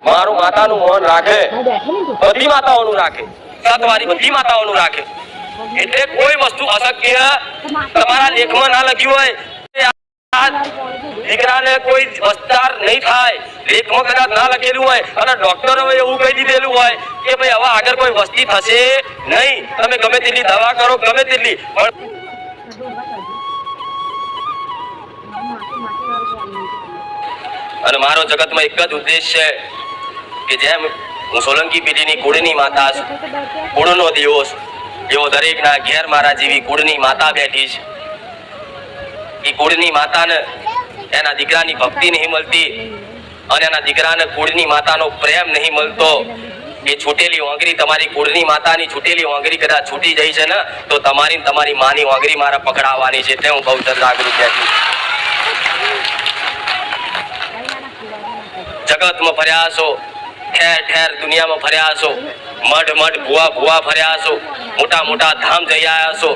મારું માતાનું મોહન રાખે, બધી માતાઓનું રાખે, સતવારી બધી માતાઓનું રાખે. એટલે કોઈ વસ્તુ અશક્ય તમારા લેખમાં ના લખ્યું હોય, દીકરાને કોઈ વિસ્તાર નહીં થાય, લેખમાં કદાચ ના લખેલું હોય અને ડોક્ટરોએ એવું કહી દીધેલું હોય કે ભાઈ હવે આગળ કોઈ વસ્તી થશે નહીં, તમે ગમે તેટલી દવા કરો, ગમે તેટલી, અને મારો જગતમાં એક જ ઉદ્દેશ છે કે જેમ હું સોલંકી પેઢીની કુળની માતા છું, કુળનો દેવો છું, એવો દરેકના ઘેર મારા જેવી કુળની માતા બેઠી છે. એ કુળની માતાને એના દીકરાની ભક્તિ નહીં મળતી અને એના દીકરાને કુળની માતાનો પ્રેમ નહીં મળતો. એ છૂટેલી ઓંગરી, તમારી કુળની માતાની છૂટેલી ઓંગરી કદાચ છૂટી જાય છે ને તો તમારી તમારી માની ઓંગરી મારે પકડાવવાની છે. એટલે હું બહુ જાગૃત બેઠું. જગતમાં ફર્યા છો, ઠેર ઠેર દુનિયામાં ફર્યા છો, મઢ મઢ ભુવા ભુવા ફર્યા છો, મોટા મોટા ધામ જઈ આવ્યા છો,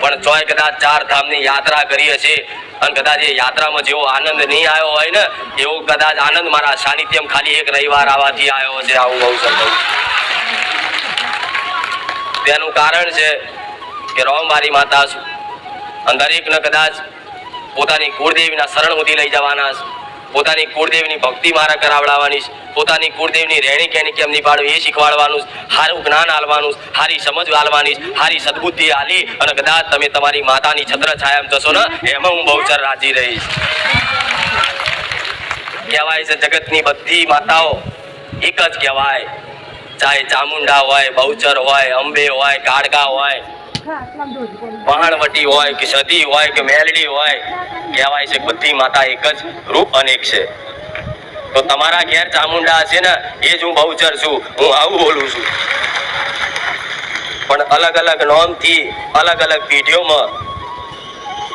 પણ ચોય કદાચ 4 ધામની યાત્રા કરી હશે અને કદાચ એ યાત્રામાં જેવો આનંદ નહીં આવ્યો હોય ને એવો કદાચ આનંદ મારા સાનિધ્યમ ખાલી એક રવિવાર આવવાથી આવ્યો છે. આવું બહુ સરસ. તેનું કારણ છે કે રોમ મારી માતા છું અને દરેકને કદાચ પોતાની કુળદેવીના શરણ સુધી લઈ જવાના છે, પોતાની કુળદેવીની ભક્તિ મારા કરાવડાવવાની છે, પોતાની કુળદેવીની રહેણી કેની કેમ નિભાડવી એ શીખવાડવાનું, સારું જ્ઞાન આલવાનું, સારી સમજ આલવાની, સારી સદબુદ્ધિ આલી અને કદાચ તમે તમારી માતાની છત્ર છાયામાં જશો ને એમાં હું બહુચર રાજી રહીશ. કહેવાય છે જગતની બધી માતાઓ એક જ કહેવાય, ચાહે ચામુંડા હોય, બહુચર હોય, અંબે હોય, કાળકા હોય, પહાણવટી હોય કે સતી હોય કે મેલડી હોય, કહેવાય છે બધી માતા એક જ, રૂપ અનેક છે. તો તમારા ઘેર ચામુંડા હશે ને એ જ હું બહુચર છું, હું આવું બોલું છું. પણ અલગ અલગ નોમથી અલગ અલગ પેઢીઓમાં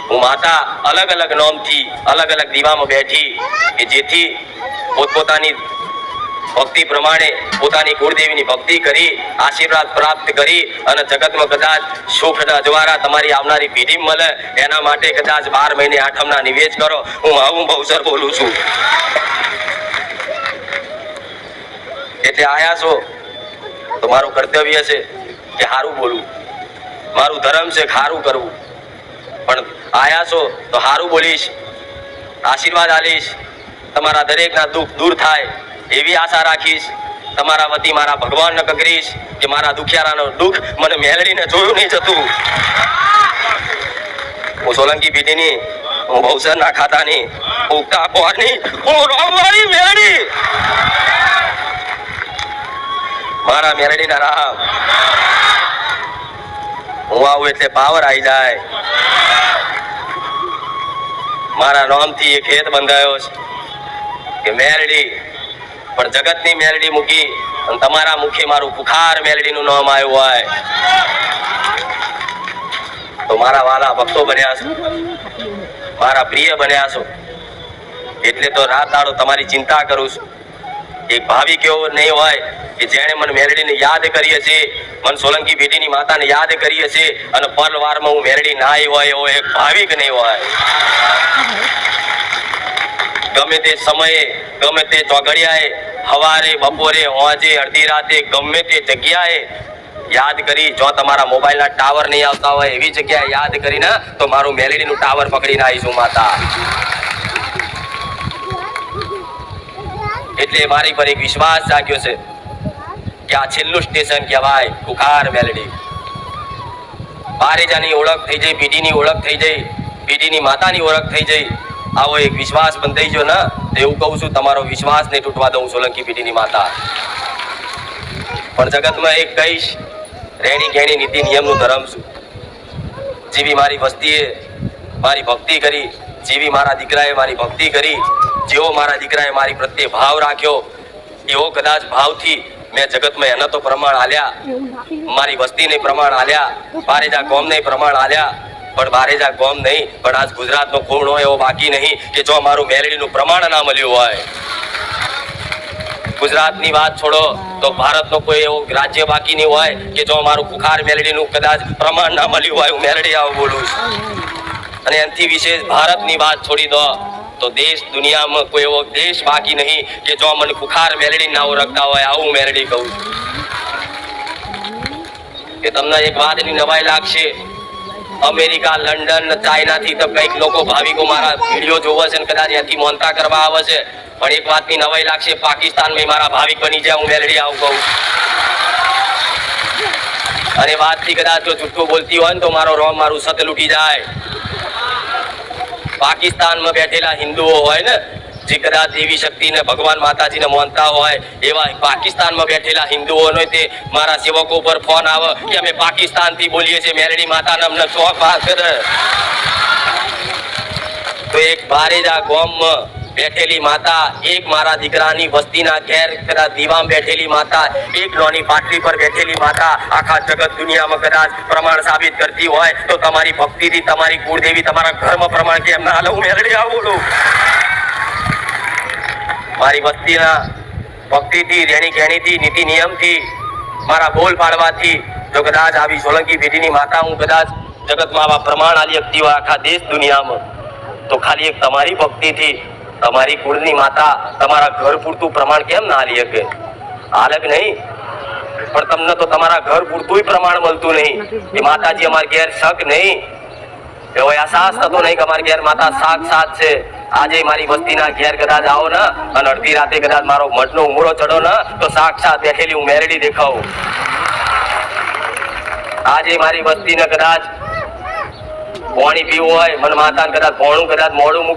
હું માતા અલગ અલગ નોમથી અલગ અલગ દીવામાં બેઠી કે જેથી પોતપોતાની ભક્તિ પ્રમાણે પોતાની કુળદેવીની ભક્તિ કરી આશીર્વાદ પ્રાપ્ત કરી અને જગતમાં કદાચ સુખના અજવાળા તમારી આવનારી પેઢી મળે એના માટે કદાચ 12 મહિને આઠમના નિવેદ કરો. હું આવું બહુચર બોલું છું. એટલે આયા છો તો મારું કર્તવ્ય છે કે સારું બોલવું, મારું ધર્મ છે સારું કરવું. પણ આયા છો તો સારું બોલીશ, આશીર્વાદ આલીશ, તમારા દરેકના દુઃખ દૂર થાય એવી આશા રાખીશ. તમારા વતી મારા ભગવાનને કગરીશ કે મારા દુખિયારાનો દુઃખ મને મેલડીને જોયું નહીં જતું. હું સોલંકી પેઢીની, હું બહુચરના ખાતાની, ઉગતા પોરની, હું રોમવાળી મેલડી. મારા મેલડીના રામ હું આવું એટલે પાવર આવી જાય. મારા નામથી એક હેત બંધાયો છે કે મેલડી, પણ જગતની મેલડી મૂકી અને તમારા મુખે મારું પુખાર મેલડીનું નામ આવ્યું હોય તો મારા વાલા ભક્તો બન્યા છો, મારા પ્રિય બન્યા છો. એટલે તો રાત દાડો તમારી ચિંતા કરું છું. એક ભાવિક એવો નહીં હોય કે જેણે મને મેલડીને યાદ કરી હશે, મને સોલંકી પેઢીની માતાને યાદ કરી હશે અને પરવારમાં હું મેલડી ના આવી હોય એવો એક ભાવિક નહીં હોય. ગમે તે સમયે, ગમે તે ચોઘડિયાએ, સવારે, બપોરે, હોજે, અડધી રાતે, ગમે તે જગ્યાએ યાદ કરી. જો તમારા મોબાઈલના ટાવર નહીં આવતા હોય એવી જગ્યાએ યાદ કરીને તો મારું મેલડીનું ટાવર પકડીને આવીશું માતા. એટલે મારી પર એક વિશ્વાસ જાગ્યો છે કે આ છેલ્લું સ્ટેશન કહેવાય પુખાર મેલડી. બારેજાની ઓળખ થઈ જઈ, પેઢીની ઓળખ થઈ જઈ, પેઢીની માતાની ઓળખ થઈ જઈ, આવો એક વિશ્વાસ બંધાઈ ગયો ને એવું કહું છું, તમારો વિશ્વાસ નહીં તૂટવા દઉં સોલંકી પેઢીની માતા. પણ જગતમાં એક કહીશ, રહેણી ગહેણી નીતિ નિયમનું ધર્મ છું. જેવી મારી વસ્તીએ મારી ભક્તિ કરી, જેવી મારા દીકરાએ મારી ભક્તિ કરી, જેવો મારા દીકરાએ મારી પ્રત્યે ભાવ રાખ્યો એવો કદાચ ભાવથી મેં જગતમાં એના તો પ્રમાણ આલ્યા, મારી વસ્તીને પ્રમાણ આલ્યા, બારેજા ગોમને પ્રમાણ આલ્યા. પણ બારેજા ગોમ નહીં, પણ આજ ગુજરાતનો ખૂણો એવો બાકી નહીં કે જો મારું મેલડીનું પ્રમાણ ના મળ્યું હોય. ગુજરાતની વાત છોડો તો ભારતનો કોઈ એવો રાજ્ય બાકી નહીં હોય કે જો મારું પુખાર મેલડીનું કદાચ પ્રમાણ ના મળ્યું હોય. હું મેલડી આવું બોલું છું. અને એનાથી વિશેષ ભારતની વાત છોડી દો તો દેશ દુનિયામાં કોઈ એવો દેશ બાકી નહીં કે જો મને ખુખાર મેલડી ના ઓળખતા હોય. આવું મેલડી કહું કે તમને એક વાતની નવાઈ લાગશે. અમેરિકા, લંડન, ચાઇના થી તો કઈક લોકો ભાવિકો મારા વિડીયો જોવે છે ને કદાચ ત્યાંથી મોનતા કરવા આવે છે. પણ એક વાતની નવાઈ લાગશે, પાકિસ્તાનમાં મારા ભાવિક બની જાય હું મેલડી આવું કહું. અને વાતથી કદાચ જો જુઠ્ઠું બોલતી હોય ને તો મારો રોમ મારું સત લૂટી જાય. પાકિસ્તાનમાં બેઠેલા હિન્દુઓ હોય ને જે કદાચ દેવી શક્તિને ભગવાન માતાજીને માનતા હોય એવા પાકિસ્તાનમાં બેઠેલા હિન્દુઓનો તે મારા સેવકો પર ફોન આવે કે અમે પાકિસ્તાનથી બોલીએ છીએ, મેલડી માતાને અમને શોખ વાત કરે. તો એક બારેજા ગામમાં બેઠેલી માતા, એક મારા દીકરાની વસ્તીના ઘેર કદાચ દીવામાં બેઠેલી માતા, એક નાની પાટલી પર બેઠેલી માતા આખા જગત દુનિયામાં કદાચ પ્રમાણ સાબિત કરતી હોય તો તમારી ભક્તિથી, તમારી કુળદેવી તમારા ઘરમાં પ્રમાણ કેમ ના હાલે? હું મેલડી આવું બોલું. મારી વસ્તીના ભક્તિથી, રેણી કેણીથી, નીતિ નિયમથી, મારા બોલ પાડવાથી જો કદાચ આવી સોલંકી પેઢીની માતા હું કદાચ જગતમાં આવા પ્રમાણ આલી શકતી હોય આખા દેશ દુનિયામાં, તો ખાલી એક તમારી ભક્તિથી, તમારી કુળની માતા તમારા ઘર પૂરતું પ્રમાણ કેમ ના આલી શકે? હાલક નહીં, પણ તમને તો તમારા ઘર પૂરતું પ્રમાણ મળતું નહીં કે માતાજી અમારા ઘેર શક નહીં, એવો અહેસાસ થતો નહીં કે અમારા ઘેર માતા સાક્ષાત છે. આજે મારી વસ્તીના ઘેર કદાચ આવો ને અને અડધી રાતે કદાચ મારો મઠનો ઉમરો ચડો ને તો સાક્ષાત બેઠેલી હું મેલડી દેખાવું. આજે મારી વસ્તીને કદાચ પાણી પીવું હોય, મને માતાને કદાચ ભોણું કદાચ મોડું